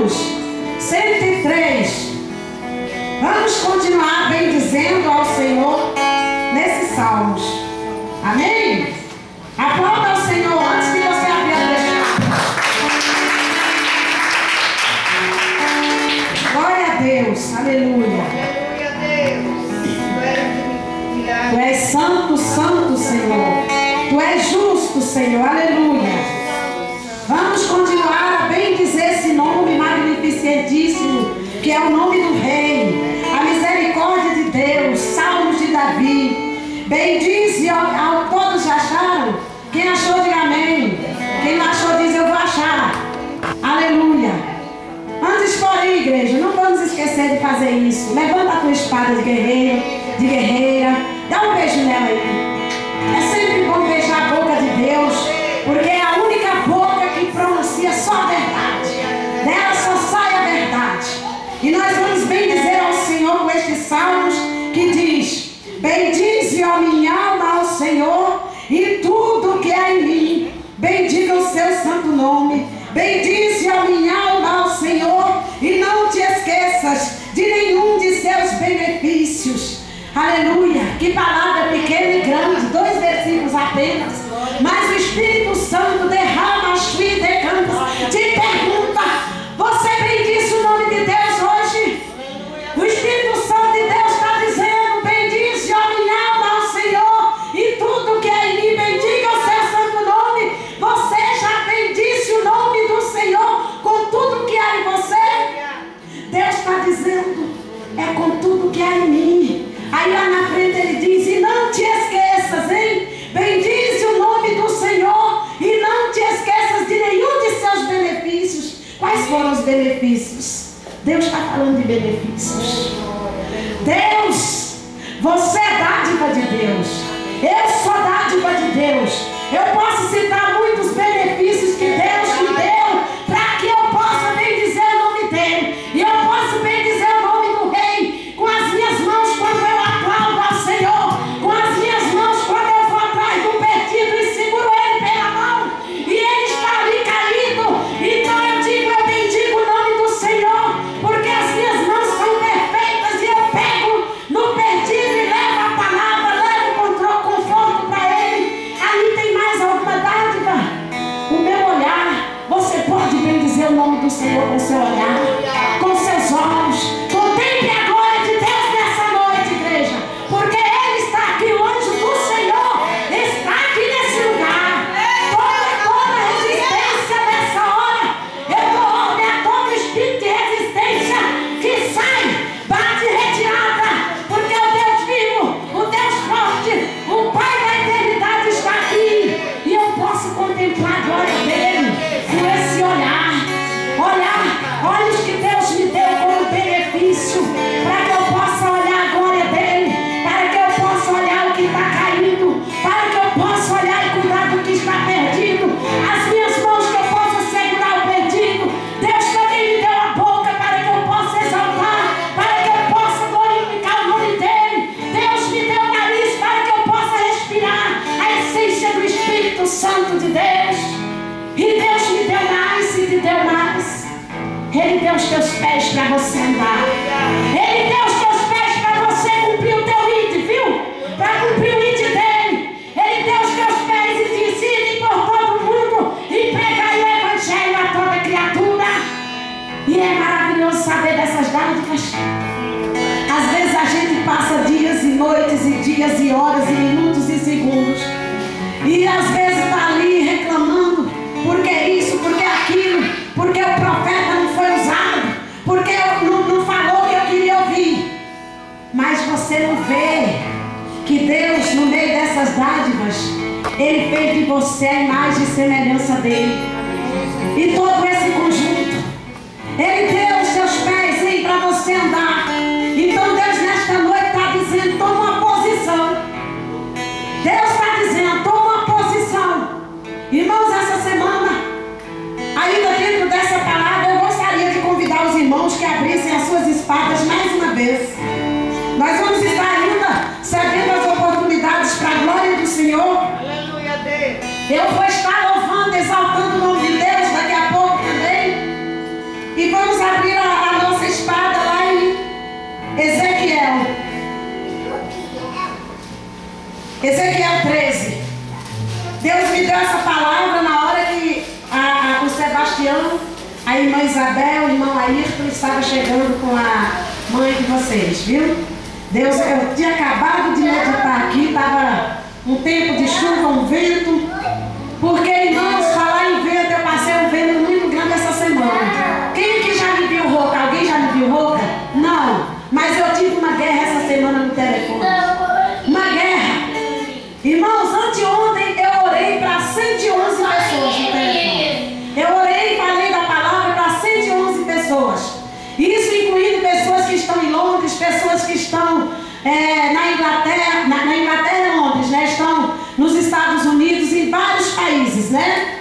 Salmos 103. Vamos continuar bendizendo ao Senhor nesses salmos. Amém? Aplauda ao Senhor antes que você abrir a deixar. Glória a Deus. Aleluia. Aleluia a Deus. Tu és santo, santo, Senhor. Tu és justo, Senhor. Aleluia. Vamos continuar a bendizer esse nome magnificentíssimo, que é o nome do Rei, a misericórdia de Deus, Salmos de Davi. Bendize ao todos já acharam? Quem achou, diga amém. Quem não achou, diz eu vou achar. Aleluia. Antes, porém, igreja, não vamos esquecer de fazer isso. Levanta a tua espada de guerreiro, de guerreira. Dá um beijo nela aí. É sempre bom beijar a boca de Deus, porque é a única boca que pronuncia só a verdade. Dela só sai a verdade. E nós vamos bendizer ao Senhor com estes salmos que diz: bendize, ó minha alma, ao Senhor, e tudo que há em mim, bendiga o seu santo nome. Bendize, ó minha alma, ao Senhor, e não te esqueças de nenhum de seus benefícios. Aleluia. Que palavra pequena e grande, 2 versículos apenas, mas o Espírito Santo derrama as suas decantas. Te pergunta: você bendiz o nome de Deus hoje? O Espírito Santo de Deus está dizendo: bendize, ó minha alma, ao Senhor, e tudo que é em mim, bendiga o seu santo nome. Você já bendice o nome do Senhor com tudo que há em você? Deus está dizendo: é com tudo que há em mim. Aí lá na frente ele diz: e não te esqueças, hein? Bendize o nome do Senhor e não te esqueças de nenhum de seus benefícios. Quais foram os benefícios? Deus está falando de benefícios. Deus, você é dádiva de Deus. Eu sou dádiva de Deus. Eu posso citar muitos benefícios que Deus me deu para que eu possa bendizer o nome dele. E eu posso bendizer o nome do Rei com as minhas mãos quando eu aplaudo ao Senhor, com as minhas mãos quando eu vou atrás do perdido e seguro ele pela mão e ele está ali caído. Então eu digo: eu bendigo o nome do Senhor, porque as minhas mãos são perfeitas e eu pego no perdido e levo a palavra, levo o conforto para ele. Ali tem mais alguma dádiva? O meu olhar. Você pode bendizer o nome do Senhor com seu olhar, com seus olhos. Contemple a glória de Deus nessa noite, igreja, porque ele está aqui. O anjo do Senhor está aqui nesse lugar. Toda resistência nessa hora, eu dou ordem a todo espírito de resistência que sai, bate retirada, porque o Deus vivo, o Deus forte, o Pai da eternidade está aqui, e eu posso contemplar a glória dele com esse olhar. Olhos que Deus me deu como benefício, para que eu possa olhar a glória dele, para que eu possa olhar o que está caindo, para que eu possa olhar e cuidar do que está perdido. As minhas mãos que eu possa segurar o perdido. Deus também me deu a boca para que eu possa exaltar, para que eu possa glorificar o nome dele. Deus me deu o nariz para que eu possa respirar a essência do Espírito Santo de Deus. E Deus me deu mais e te deu mais. Ele deu os teus pés para você andar. Ele deu os teus pés para você cumprir o teu id, viu? Para cumprir o id dele. Ele deu os teus pés e disse: ide por todo mundo e pregai o evangelho a toda criatura. E é maravilhoso saber dessas dádivas. Às vezes a gente passa dias e noites e dias e horas e minutos e segundos, e às vezes está ali reclamando: porque isso, porque aquilo, porque o profeta não foi usado, porque não falou o que eu queria ouvir. Mas você não vê que Deus, no meio dessas dádivas, ele fez de você a imagem e semelhança dele. E todo esse conjunto, ele deu os seus pés para você andar. Então Deus nesta noite está dizendo: toma uma posição. Deus está dizendo: toma uma posição. Irmãos, essa semana, ainda dentro dessa palavra, eu gostaria de convidar os irmãos que abrissem as suas espadas mais uma vez. Nós vamos estar ainda cedendo as oportunidades para a glória do Senhor. Aleluia, Deus. Eu vou estar louvando, exaltando o nome de Deus daqui a pouco. Ezequiel 13. Deus me deu essa palavra na hora que o Sebastião, a irmã Isabel, o irmão Ayrton estava chegando com a mãe de vocês, viu? Deus, eu tinha acabado de meditar aqui, estava um tempo de chuva, um vento. Porque, irmãos, falar em vento, eu passei um vento muito grande essa semana. Quem que já me viu rouca? Alguém já me viu rouca? Não. Mas eu tive uma guerra essa semana no telefone. Uma guerra. Irmãos, anteontem eu orei para 111 pessoas no telefone. Eu orei e falei da palavra para 111 pessoas. Isso incluindo pessoas que estão em Londres, pessoas que estão na Inglaterra, na Inglaterra, Londres, né? Estão nos Estados Unidos, em vários países, né?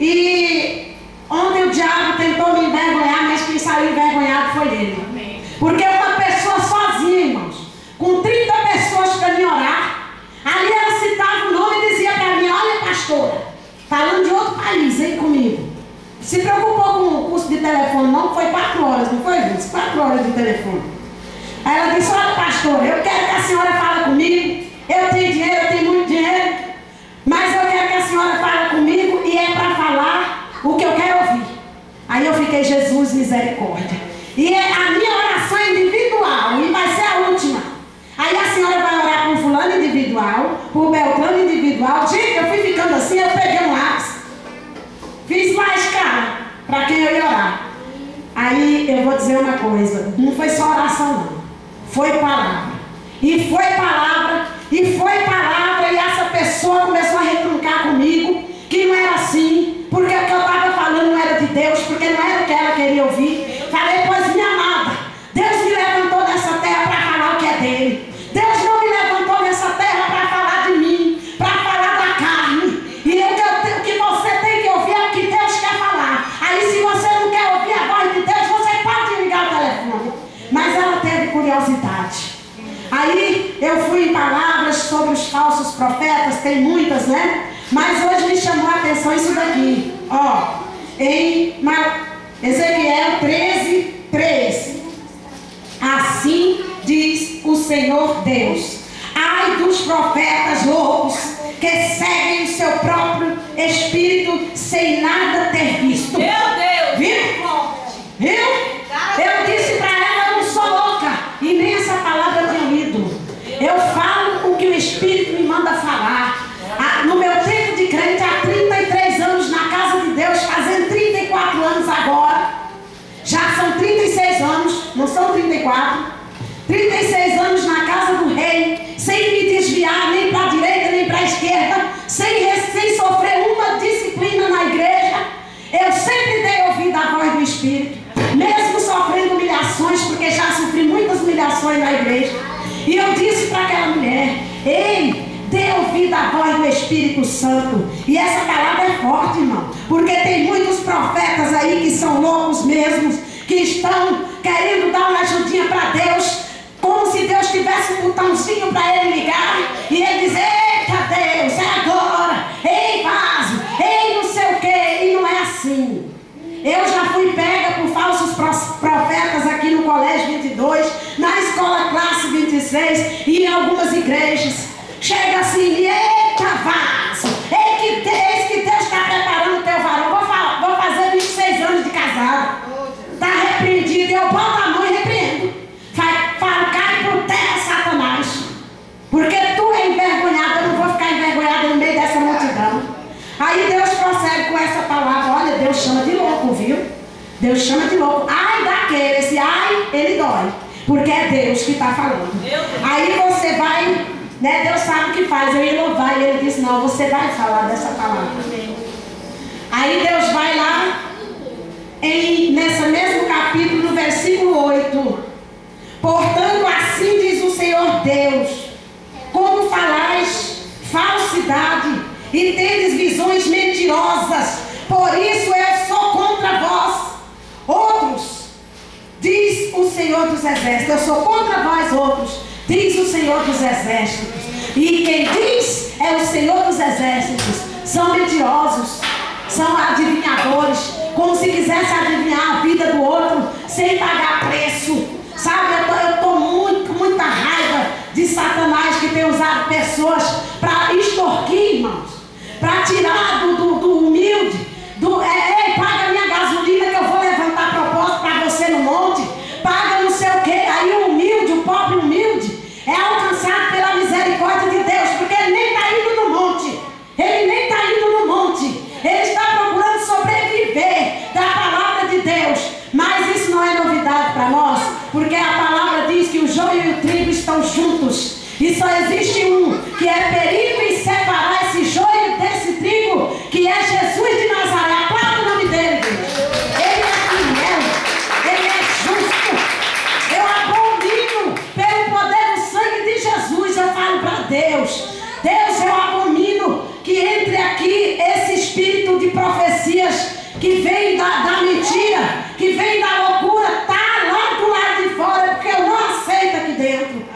E ontem o diabo tentou me envergonhar, mas quem saiu envergonhado foi ele. Porque uma pessoa sozinha, irmãos, com 30 pessoas para me orar, ali ela citava o nome e dizia para mim: olha, pastora, falando de outro país, hein, comigo. Se preocupou com o curso de telefone, não? Foi 4 horas, não foi, gente? 4 horas de telefone. Aí ela disse: olha, pastora, eu quero que a senhora fale comigo. Eu tenho dinheiro, eu tenho muito dinheiro, mas eu quero que a senhora fale comigo e é para falar o que eu quero ouvir. Aí eu fiquei: Jesus, misericórdia. E a minha oração é individual e vai ser a última. Aí a senhora vai orar com fulano individual, por Beltrano individual. Gente, eu fui ficando assim, eu peguei um lápis, fiz mais cara para quem eu ia orar. Aí eu vou dizer uma coisa: não foi só oração não, foi palavra. E foi palavra, e foi palavra, e essa pessoa começou a retrucar comigo, que não era assim, porque o que eu estava falando não era de Deus, porque não era o que ela queria ouvir. Falei: pois minha amada, Deus me levantou nessa terra para falar o que é dele. Deus não me levantou nessa terra para falar de mim, para falar da carne. E o que você tem que ouvir é o que Deus quer falar. Aí se você não quer ouvir a voz de Deus, você pode ligar o telefone. Mas ela teve curiosidade. Aí eu fui em palavras sobre os falsos profetas, tem muitas, né? Mas hoje me chamou a atenção isso daqui. Ó, em Ezequiel 13, 3. Assim diz o Senhor Deus: ai dos profetas loucos que seguem o seu próprio espírito sem nada ter visto. Meu Deus! Viu? Viu? Eu disse para ela: eu não sou louca e nem essa palavra eu tinha lido. Eu falo o que o Espírito me manda falar. No meu tempo de crente, há 33 anos na casa de Deus, fazendo 34 anos agora. Já são 36 anos, não são 34. 36 anos na casa do rei, sem me desviar nem para a direita nem para a esquerda, sem sofrer uma disciplina na igreja. Eu sempre dei ouvido à voz do Espírito, mesmo sofrendo humilhações, porque já sofri muitas humilhações na igreja. E eu disse para aquela mulher: ei, dê ouvido à voz do Espírito Santo. E essa palavra é forte, irmão, porque tem muitos profetas aí que são loucos mesmos, que estão querendo dar uma ajudinha para Deus, como se Deus tivesse um botãozinho para ele ligar e ele dizer: eita Deus, é agora, ei vaso, ei não sei o que. E não é assim. Eu já fui pega por falsos profetas aqui no Colégio 22, na Escola Classe 26 e em algumas igrejas. Chega assim: eita vaso, eis que Deus está preparando o teu varão. Vou fazer 26 anos de casado. Está repreendido. Eu boto a mão e repreendo. Falo: cai por terra, Satanás, porque tu é envergonhado. Eu não vou ficar envergonhado no meio dessa multidão. Aí Deus prossegue com essa palavra. Olha, Deus chama de louco, viu? Deus chama de louco. Ai daquele, esse ai, ele dói, porque é Deus que está falando. Aí você vai, né? Deus sabe o que faz. Eu ia louvar e ele disse: não, você vai falar dessa palavra. Aí Deus vai lá nesse mesmo capítulo, no versículo 8: portanto, assim diz o Senhor Deus, como falais falsidade e tendes visões mentirosas, por isso eu sou contra vós. Outros, diz o Senhor dos Exércitos. Eu sou contra vós outros, diz o Senhor dos Exércitos. E quem diz é o Senhor dos Exércitos. São mentirosos, são adivinhadores, como se quisesse adivinhar a vida do outro sem pagar preço. Sabe, eu estou com muita raiva de Satanás, que tem usado pessoas E só existe um que é perito em separar esse joio desse trigo, que é Jesus de Nazaré. Aplauda o nome dele, Deus. Ele é fiel, ele é justo. Eu abomino pelo poder do sangue de Jesus. Eu falo para Deus, Deus, eu abomino que entre aqui esse espírito de profecias que vem da mentira, que vem da loucura, tá lá do lado de fora, porque eu não aceito aqui dentro.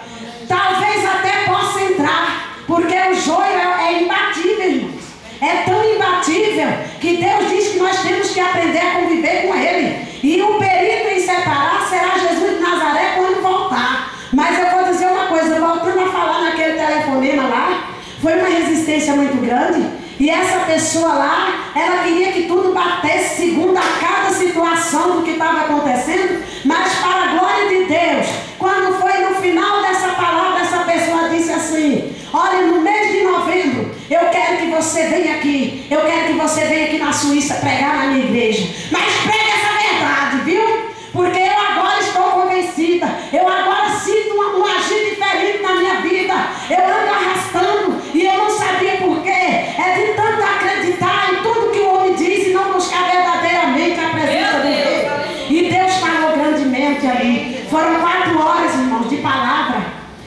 Talvez até possa entrar, porque o joio é imbatível, irmãos. É tão imbatível que Deus diz que nós temos que aprender a conviver com ele. E o perito em separar será Jesus de Nazaré quando voltar. Mas eu vou dizer uma coisa, voltando a falar naquele telefonema lá, foi uma resistência muito grande. E essa pessoa lá, ela queria que tudo batesse segundo a cada situação do que estava acontecendo, mas para a glória de Deus, quando foi no final dessa palavra, essa pessoa disse assim: olha, no mês de novembro, eu quero que você venha aqui, eu quero que você venha aqui na Suíça pregar na minha igreja, mas prega essa verdade, viu? Porque eu agora estou convencida, eu agora sinto um agir diferente na minha vida, eu ando arrastando e eu não sabia por quê. É de tanto acreditar em tudo que o homem diz e não buscar verdadeiramente a presença de Deus. E Deus falou grandemente ali. Foram 4 horas, irmãos, de palavra.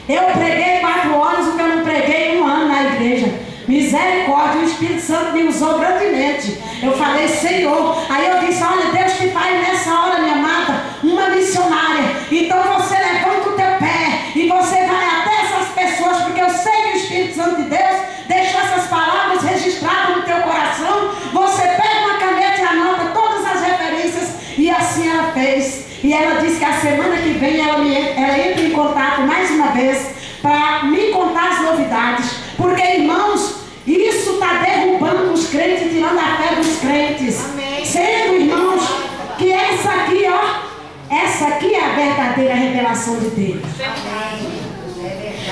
Eu preguei 4 horas o que eu não preguei em 1 ano na igreja. Misericórdia, o Espírito Santo me usou grandemente. Eu falei, Senhor. Aí eu disse, olha, Deus te faz nessa hora, minha amada, uma missionária. Então você levanta o teu pé e você vai até essas pessoas, porque eu sei que o Espírito Santo de Deus deixou essas palavras registradas no teu coração. Você pega uma caneta e anota todas as referências. E assim ela fez. E ela disse que a semana que vem ela entra em contato mais uma vez para me contar as novidades. Porque, irmãos, isso está derrubando os crentes, tirando a fé dos crentes. Amém. Sendo, irmãos, que essa aqui, ó, essa aqui é a verdadeira revelação de Deus.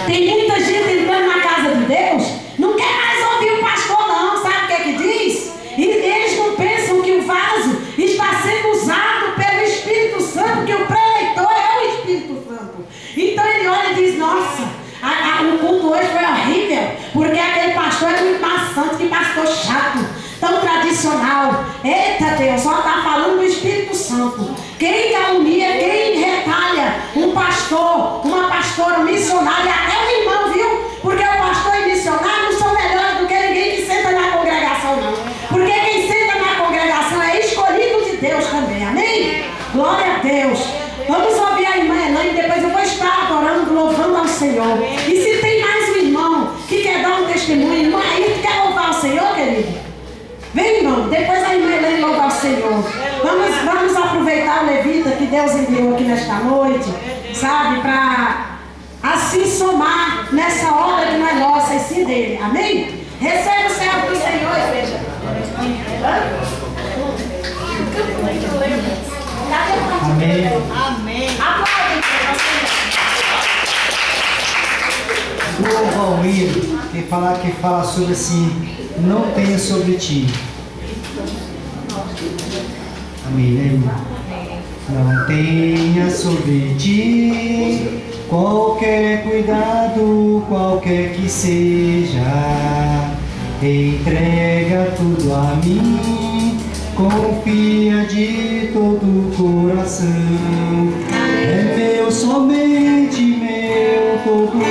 Tem muita gente entrando na casa de Deus, não quer mais ouvir o pastor não, sabe o que é que diz? E eles não pensam que o vaso está sendo usado pelo Espírito Santo, que o preleitor é o Espírito Santo. Então ele olha e diz, nossa, o culto hoje foi horrível, porque aquele pastor é muito maçante, que pastor chato, tão tradicional. Eita Deus, só está falando do Espírito Santo. Quem calunia, quem retalha um pastor, uma pastora, um missionário, até um irmão, viu? Porque o pastor e missionário não são melhores do que ninguém que senta na congregação, não. Porque quem senta na congregação é escolhido de Deus também, amém? Glória a Deus. Vamos ouvir a irmã Elaine, depois eu vou estar adorando, louvando ao Senhor. E se tem mais um irmão que quer dar um testemunho, irmã aí, quer louvar ao Senhor, querido? Vem, irmão, depois a irmã Elaine louva ao Senhor. Vamos aproveitar o levita que Deus enviou aqui nesta noite, sabe, para assim somar nessa obra que não é nossa, e sim dele, amém? Receba o servo do Senhor, igreja. Amém. Amém. Aplaudem. O Valmir que fala sobre assim, não tenha sobre ti. Amém, né, irmão? Não tenha sobre ti qualquer cuidado, qualquer que seja. Entrega tudo a mim, confia de todo o coração. É meu, somente meu, todo o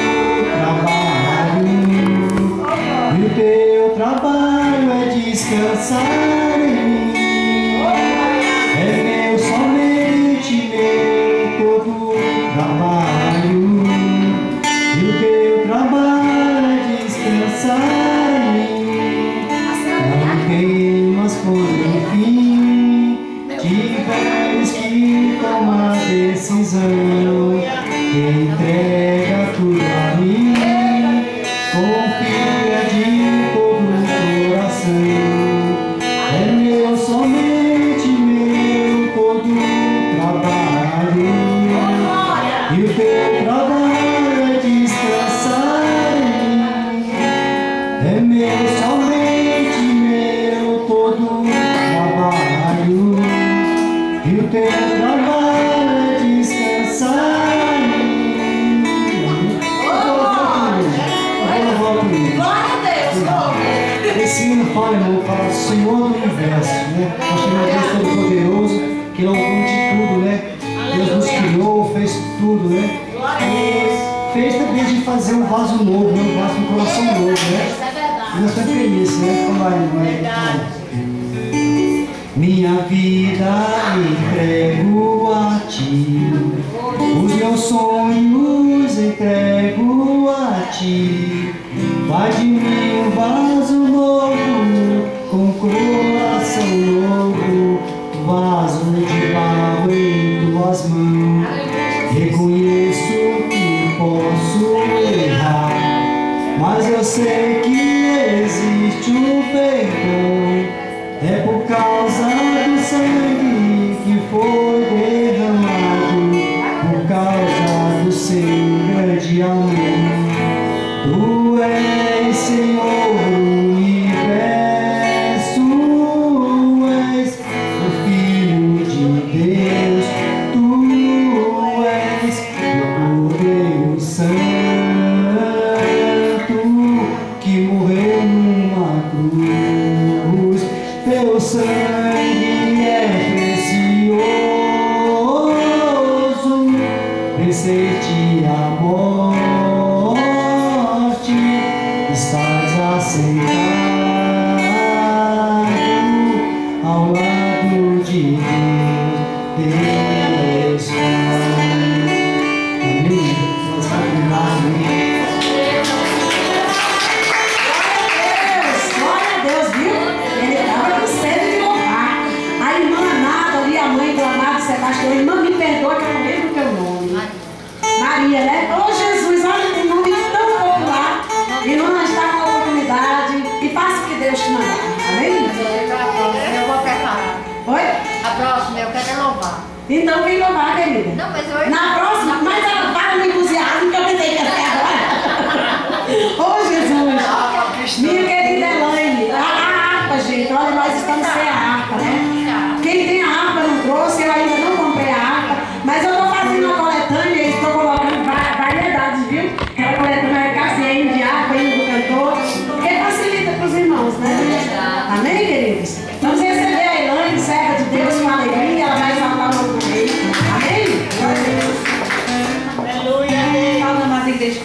trabalho. E o teu trabalho é descansar em mim. É meu, somente meu, todo o trabalho. E o teu trabalho é descansar em mim. Não temas por um fim, tiveres que tomar decisão. Entrega tudo a mim, confia de todo o coração. É meu, somente meu, todo o trabalho. E o teu trabalho é descansar em mim. É meu, somente meu, todo o trabalho. E o teu trabalho é descansar em mim. fala, irmão, fala Senhor do Universo, né? Nós temos um Deus Todo-Poderoso, que é o dono de tudo, né? Deus nos criou, fez tudo, né? E fez também de fazer um vaso novo, né? Um vaso de coração novo, né? E nós estamos felizes, né? Então vai. Minha vida entrego a ti, os meus sonhos entrego a ti. Faz de mim um vaso novo, com coração novo, vaso de barro em tuas mãos. Reconheço que posso errar, mas eu sei que existe um perdão. É por causa do sangue que foi derramado, por causa do seu grande amor. Tu és Senhor do Universo, és o Filho de Deus, tu és o Cordeiro Santo que morreu numa cruz. Teu sangue é precioso, venceste a morte, estás assentado ao lado de Deus Pai. Amém? Vamos terminar, amém? Glória a Deus, viu? Ele estava com sede de louvar. A irmã amada, ali a mãe do amado Sebastião, irmã, me perdoa que eu não lembro o teu nome. Maria, né? Ô Jesus, olha, tem nome tão popular. Irmã, está com a oportunidade e faça o que Deus te mandar. Amém? Eu vou preparar. Oi? A próxima eu quero louvar. Então vem louvar, querida. Não, mas eu... Na próxima, mas ela para no entusiasmo que eu pensei que ia ser agora. Ô Jesus, minha querida Elaine, a harpa, gente, olha, nós estamos sem a harpa, né? Quem tem a harpa não trouxe, eu ainda não comprei a harpa, mas eu estou fazendo uma coletânea e estou colocando variedades, viu? Aquela coletânea vai ficar assim, de harpa, do cantor, porque facilita para os irmãos, né? Amém, queridos? Vamos receber a Elaine, serva de Deus, com alegria, ela vai exaltar o nome do Rei. Amém? Aleluia. Fala mais igreja.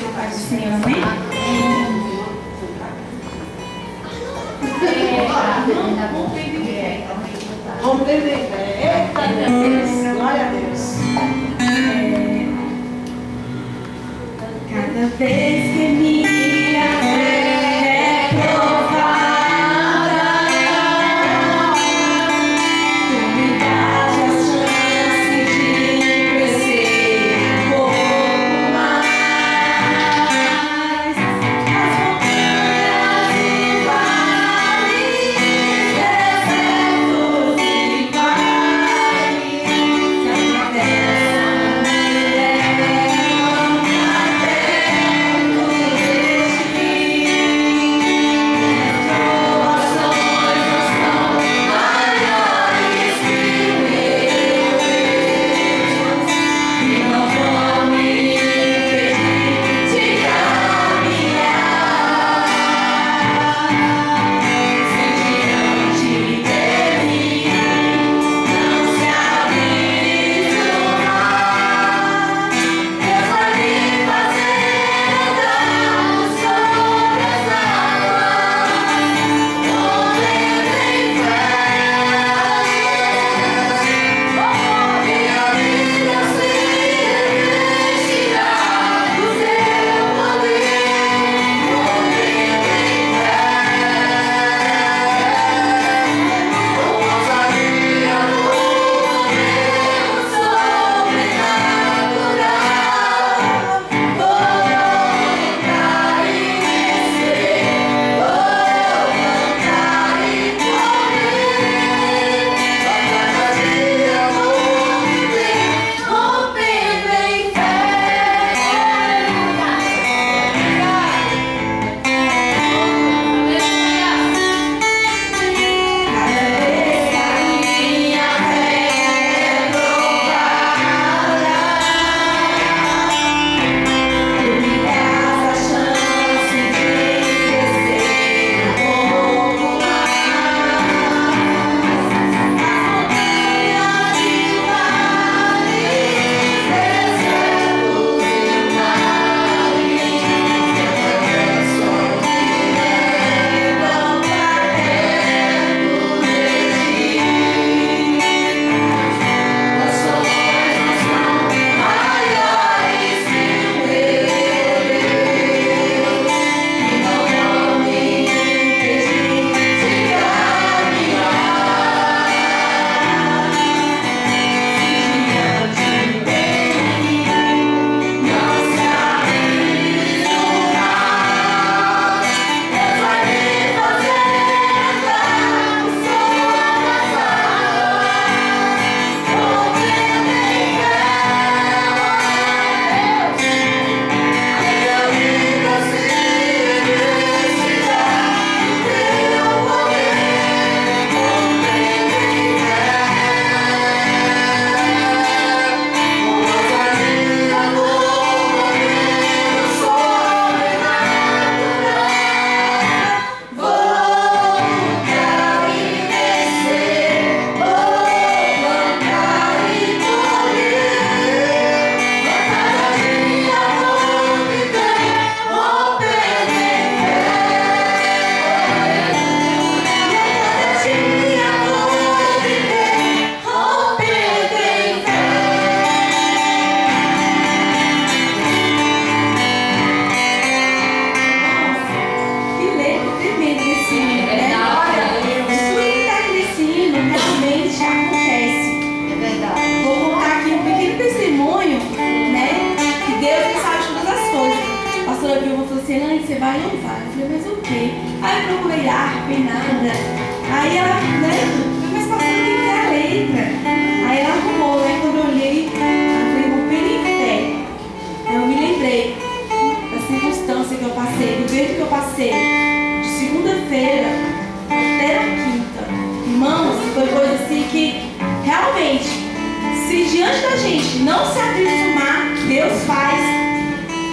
diante da gente não se acostumar, Deus faz,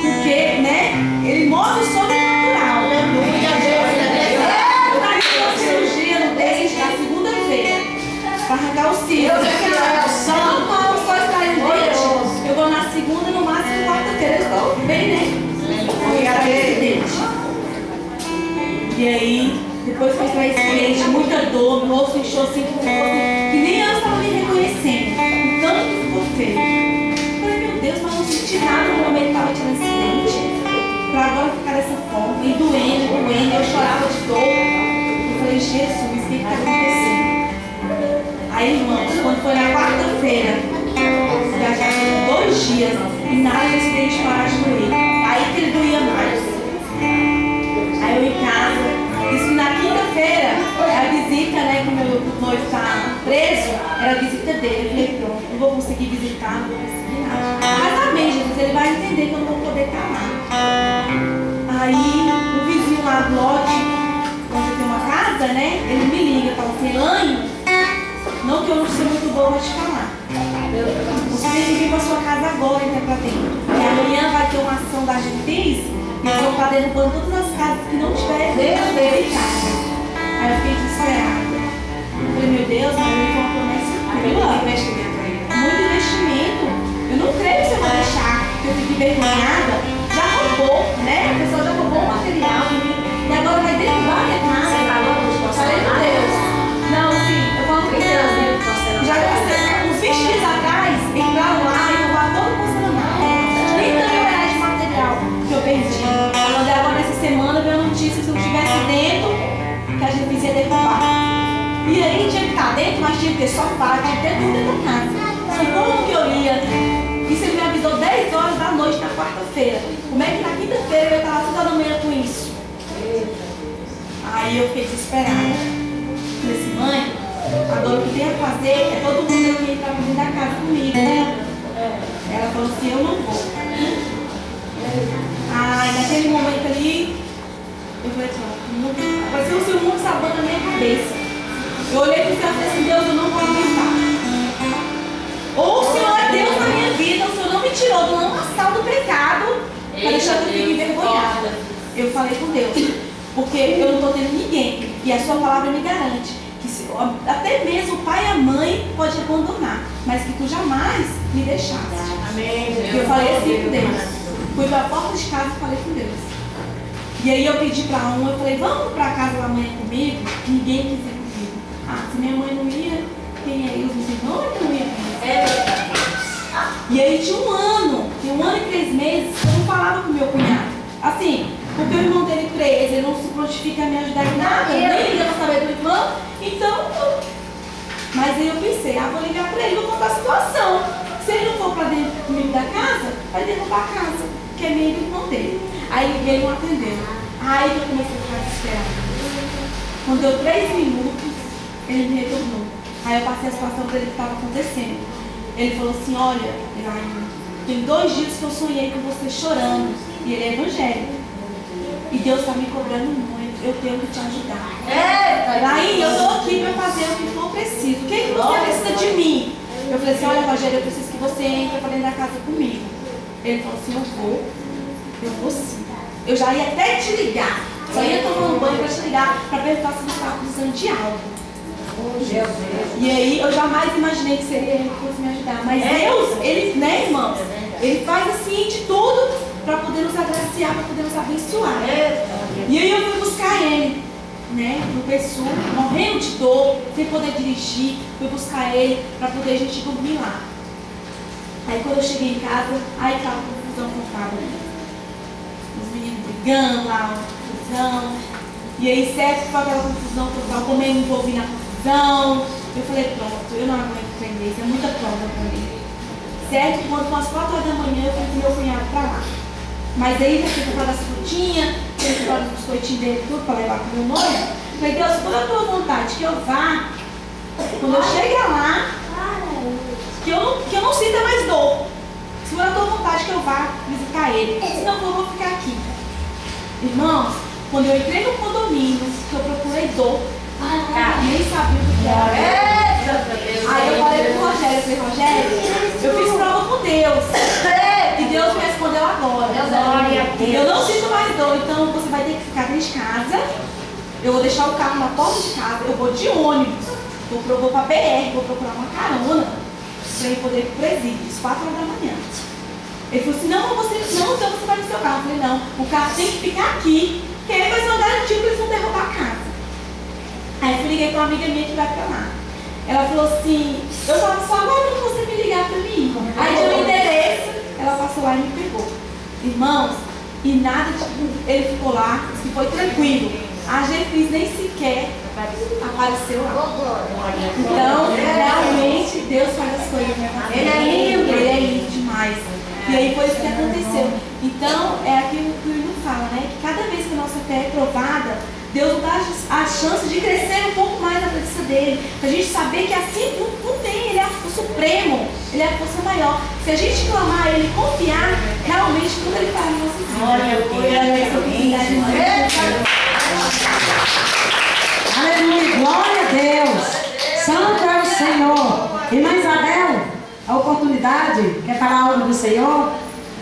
porque, né? Ele move o sobrenatural. Eu fiz uma cirurgia no dente na segunda-feira para arrancar os cílios. Não vamos só extrair o dente. Eu vou na segunda, no máximo quarta-feira. Eu estou bem, né? E aí, depois que eu extraí esse dente, muita dor, meu rosto inchou assim, que nem eu estava me reconhecendo. O tanto que ficou feio. Eu falei, meu Deus, mas não senti nada no momento que estava tirando esse dente. Para agora ficar dessa forma, e doendo, eu chorava de dor. Eu falei, Jesus, o que está acontecendo? Aí, irmãos, quando foi na quarta-feira, já tinha 2 dias, e nada desse dente parar de doer. Aí que ele doía mais. Aí eu em casa, isso na quinta-feira, a visita, né, que o meu noivo está preso, era a visita dele. Eu falei, pronto, não vou conseguir visitar, não vou conseguir nada. Mas amém, Jesus, ele vai entender que eu não vou poder estar lá. Aí o vizinho lá do lote, onde tem uma casa, né, ele me liga, fala assim, Elaine, não que eu não sou muito boa, vou te falar. Você tem que vir para sua casa agora, entrar para dentro. E amanhã vai ter uma ação da Gentis, e eles vão estar derrubando todas as casas que não tiverem dentro dele em casa. Aí eu fiquei desesperada. Eu falei, meu Deus, mas eu tenho uma promessa tua. Muito investimento. Eu não creio que você vai deixar, porque eu fiquei envergonhada. Já roubou, né? A pessoa já roubou o material e agora vai derrubar a minha casa. Falei, meu Deus. Não, sim, eu falo com Deus. Já passei uns 20 dias atrás, entraram lá e roubaram todo o funcionário. 30 mil reais de material que eu perdi. Agora nessa semana veio a notícia que se eu estivesse dentro, que a gente ia derrubar. E aí tinha que estar dentro, mas tinha que ter sofá, tinha que ter tudo dentro da casa. E como que eu ia? Isso ele me avisou 10 horas da noite na quarta-feira. Como é que na quinta-feira eu estava toda da manhã com isso? Aí eu fiquei desesperada. Falei assim, mãe, agora o que tem a fazer é todo mundo aqui entrar dentro da casa comigo, né? Ela falou assim, eu não vou. Ai, naquele momento ali, eu falei, pronto, parecia um mundo sabão na minha cabeça. Eu olhei para o céu e falei assim, Deus, eu não vou aguentar. Ou o Senhor é Deus na minha vida, o Senhor não me tirou do lamaçal do pecado para deixar que eu fique envergonhada. Eu falei com Deus, porque eu não estou tendo ninguém, e a sua palavra me garante que até mesmo o pai e a mãe pode abandonar, mas que tu jamais me deixaste. Amém. Eu falei assim com Deus. Fui para a porta de casa e falei com Deus. E aí eu pedi para um, eu falei, vamos para casa da mãe comigo? Ninguém quis ir comigo. Ah, se minha mãe não ia, quem é? Os irmãos que não ia comigo. E aí tinha 1 ano, tinha 1 ano e 3 meses, eu não falava com meu cunhado. Assim, porque o irmão dele preso, ele não se prontifica a me ajudar em nada, nem liga para saber do irmão. Então, mas aí eu pensei, vou ligar para ele, vou contar a situação. Se ele não for para dentro comigo da casa, vai derrubar a casa, que é meio do irmão dele. Aí liguei e não atendeu. Aí eu comecei a ficar desesperada. Quando deu 3 minutos, ele me retornou. Aí eu passei a situação para ele que estava acontecendo. Ele falou assim, olha, Elaine, tem 2 dias que eu sonhei com você chorando. E ele é evangélico. E Deus está me cobrando muito. Eu tenho que te ajudar. Elaine, eu estou aqui para fazer o que for preciso. O que você precisa de mim? Eu falei assim, olha, Rogério, eu preciso que você entre para dentro da casa comigo. Ele falou assim, eu vou sim. Eu já ia até te ligar. Só ia tomar um banho para te ligar, para perguntar se você estava precisando de algo. E aí eu jamais imaginei que seria ele que fosse me ajudar. Mas Deus, ele, né, irmãos? Ele faz assim de tudo para poder nos agraciar, para poder nos abençoar. E aí eu fui buscar ele, né, no PSU, morrendo de dor, sem poder dirigir. Fui buscar ele para poder a gente dormir lá. Aí quando eu cheguei em casa, aí estava confusão total. Os meninos brigando lá, confusão. E aí certo foi aquela confusão total, também me envolvi na confusão. Eu falei, pronto, eu não aguento prender, isso é muita prova para mim. Certo? Quando foi às 4 horas da manhã, eu fui com meu cunhado para lá. Mas aí já fui comprar as frutinhas, fui comprar os biscoitinhos dele, tudo para levar para o meu noivo. Falei, Deus, quando a tua vontade que eu vá, quando eu chegar lá, que eu não sinta mais dor. Se for a tua vontade que eu vá visitar ele, senão eu vou ficar aqui. Irmãos, quando eu entrei no condomínio, que eu procurei dor, nem sabia o que era. Aí eu falei pro Rogério, eu fiz prova com Deus. E Deus me respondeu agora. Eu não sinto mais dor, então você vai ter que ficar dentro de casa. Eu vou deixar o carro na porta de casa, eu vou de ônibus. Vou pra BR, vou procurar uma carona pra eu poder ir pro presídio, às 4 horas da manhã. Ele falou assim, não, então você vai no seu carro. Eu falei, não, o carro tem que ficar aqui, porque ele vai ser uma garantia que eles vão derrubar a casa. Aí eu liguei pra uma amiga minha que vai pra lá. Ela falou assim, eu tava só aguardando você me ligar pra mim. Aí deu o endereço, ela passou lá e me pegou. Irmãos, e nada, tipo, ele ficou lá, disse que foi tranquilo. A G-Cris nem sequer apareceu lá. Então, realmente, Deus faz as coisas. Ele é lindo demais. E aí foi isso que aconteceu. Então, é aquilo que o Will fala, né? Que cada vez que a nossa fé é provada, Deus dá a chance de crescer um pouco mais na presença dele. Pra gente saber que assim não tem, ele é o supremo, ele é a força maior. Se a gente clamar ele, confiar, realmente tudo ele faz na nossa vida. Aleluia, glória a Deus. Santo é o Senhor. Irmã Isabel, a oportunidade, quer falar algo do Senhor?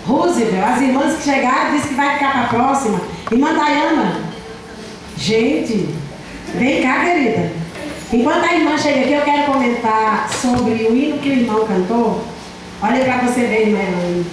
Roosevelt, as irmãs que chegaram, disse que vai ficar para a próxima. Irmã Dayana, gente, vem cá, querida. Enquanto a irmã chega aqui, eu quero comentar sobre o hino que o irmão cantou. Olha para você ver, irmã.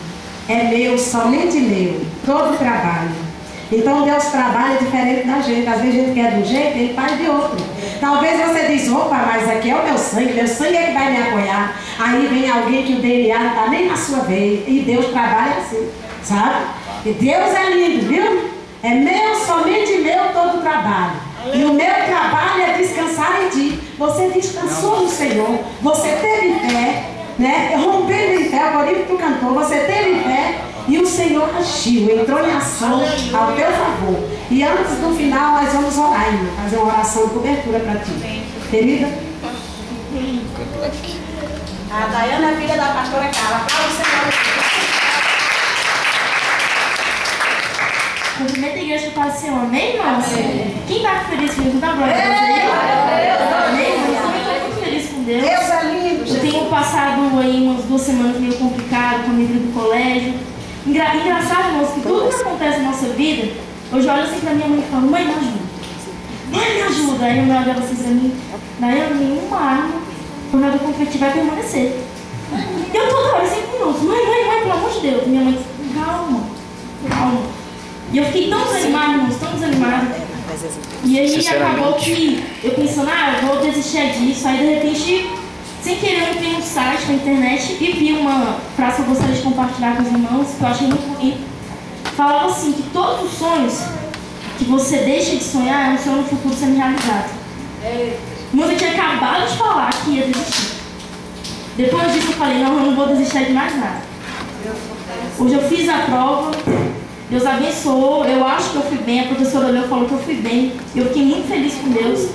É meu, somente meu, todo o trabalho. Então Deus trabalha diferente da gente. Às vezes a gente quer de um jeito, ele faz de outro. Talvez você diz, opa, mas aqui é o meu sangue é que vai me apoiar. Aí vem alguém que o DNA não está nem na sua veia. E Deus trabalha assim, sabe? E Deus é lindo, viu? É meu, somente meu, todo o trabalho. E o meu trabalho é descansar em ti. Você descansou no Senhor. Você teve fé, né? Rompendo em fé, o Corinto que tu cantou. Você teve fé. E o Senhor agiu, entrou em ação ao teu favor. E antes do final, nós vamos orar, irmã, fazer uma oração de cobertura para ti. Querida? A Dayana é filha da pastora Carla. Fala o Senhor. Cumprimento a igreja para o Senhor, amém, irmãos? Quem está feliz comigo? Dá glória a Deus. Amém, irmãos? Eu também estou muito feliz com Deus. Deus é lindo. Eu tenho passado aí umas 2 semanas meio complicado com a minha vida do colégio. Engraçado, irmãos, que tudo que acontece na nossa vida, hoje eu olho assim pra minha mãe e falo, mãe, me ajuda. Mãe, me ajuda. Aí a mãe olha assim pra mim, Dayana, nenhuma arma, por nada concreto, vai permanecer. E eu toda hora, 5 minutos, mãe, pelo amor de Deus. Minha mãe disse, calma. E eu fiquei tão desanimada, irmãos, tão desanimada. E aí acabou que eu pensando, eu vou desistir disso. Aí de repente, sem querer, eu entrei no site, na internet, e vi uma frase que eu gostaria de compartilhar com os irmãos, que eu achei muito bonito. Falava assim, que todos os sonhos que você deixa de sonhar é um sonho no futuro sendo realizado. Mas eu tinha acabado de falar que ia desistir. Depois disso eu falei, não, eu não vou desistir de mais nada. Hoje eu fiz a prova, Deus abençoou, eu acho que eu fui bem, a professora olhou e falou que eu fui bem. Eu fiquei muito feliz com Deus.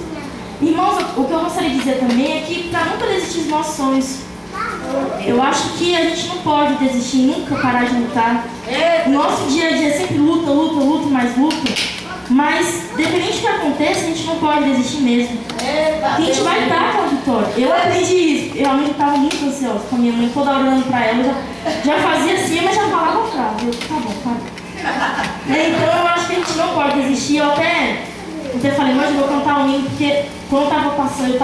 Irmãos, o que eu gostaria de dizer também é que para nunca desistir dos nossos sonhos. Eu acho que a gente não pode desistir, nunca parar de lutar. O nosso dia a dia é sempre luta, luta, mais luta. Mas, dependente do que aconteça, a gente não pode desistir mesmo. A gente vai estar com a vitória. Eu aprendi isso. Eu realmente estava muito ansiosa com a minha mãe, toda hora olhando para ela. Já fazia assim, mas já falava frase. Eu, tá bom. Então, eu acho que a gente não pode desistir. Eu até falei, mas eu vou cantar um hino, porque quando eu estava passando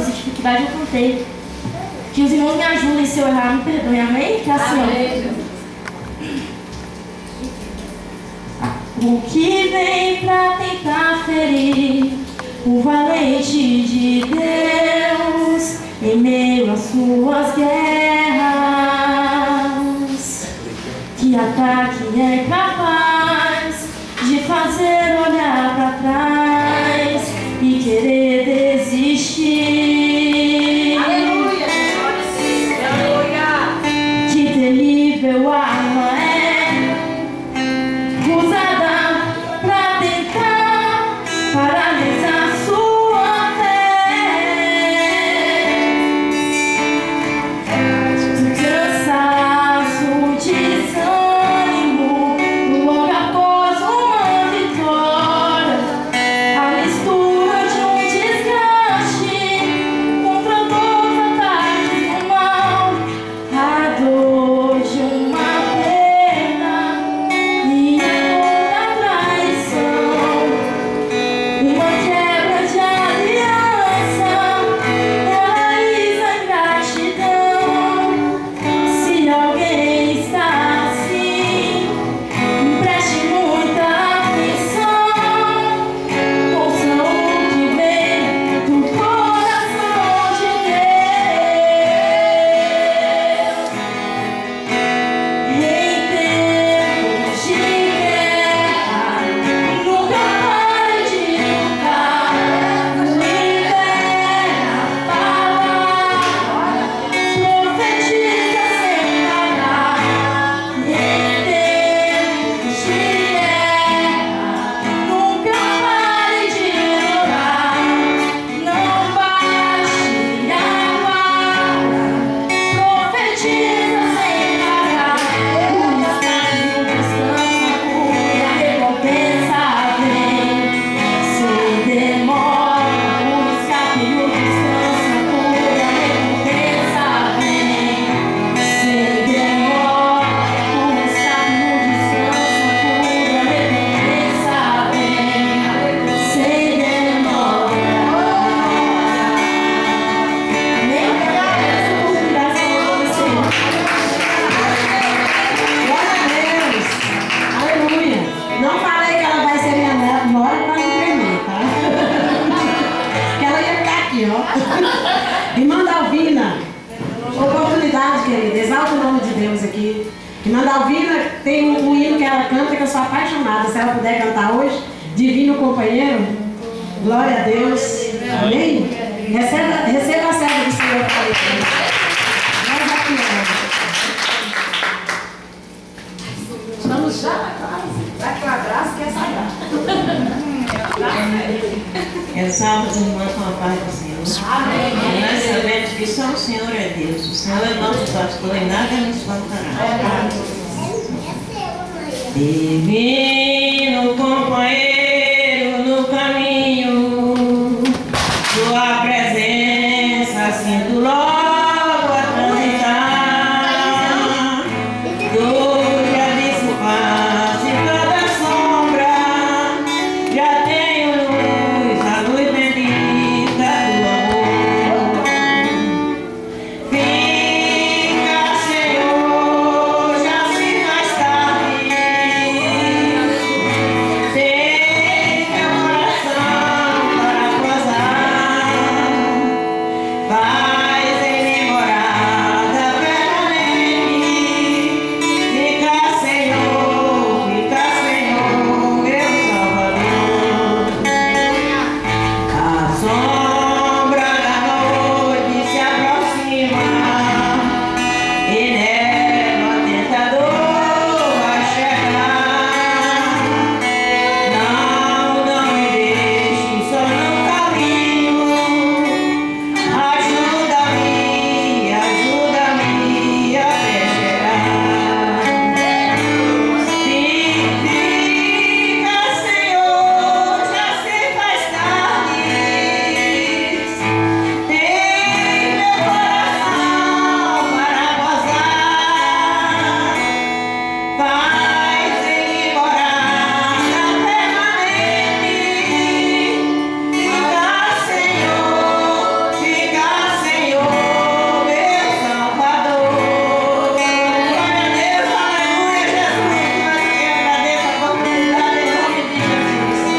essa dificuldade, eu cantei. Que os irmãos me ajudem, se eu errar, me perdoem, amém? Que é assim, ó. O que vem pra tentar ferir o valente de Deus em meio às suas guerras? Que ataque é capaz de fazer olhar pra trás e querer desistir? Aleluia! Que terrível arma é usada pra tentar paralisar sua fé. O cansaço, o desânimo, o Irmã Dalvina tem um hino que ela canta que eu sou apaixonada. Se ela puder cantar hoje, Divino Companheiro. Glória a Deus. Amém? Receba a serva do Senhor para ele. Nós aqui, estamos já na classe. Vai com a graça que é sagrada. Eu salvo as irmãs com a paz do Senhor. Amém. Nós sabemos que só o Senhor é Deus. O Senhor é nosso pastor e nada nos faltará. Divino companheiro no caminho, tua presença sinto logo a transitar. Tu já dissipaste toda sombra, já tenho luz, a luz bendita do amor. Fica, Senhor, já se faz tarde. Tem meu coração para gozar. Faz em mim morada permanente. Fica, Senhor, meu Salvador. A sombra da noite se aproxima e nela o tentador vai chegar. Não me deixe só no caminho. Ajuda-me até chegar. Fica, Senhor, já se faz tarde. Tem meu coração para gozar. Faz em mim morada permanente. Fica, Senhor, meu Salvador. Glória a Deus, aleluia, Jesus. Eu agradeço a oportunidade em nome de Jesus.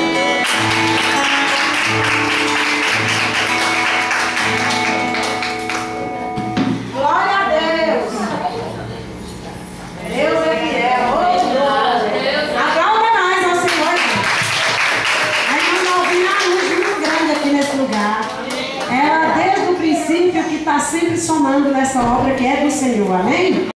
Glória a Deus. Deus é fiel. Oh, glória. Aplauda mais ao Senhor. A irmã Dalvina é uma luz muito grande aqui nesse lugar. Ela, desde o princípio, que está sempre somando nessa obra que é do Senhor. Amém?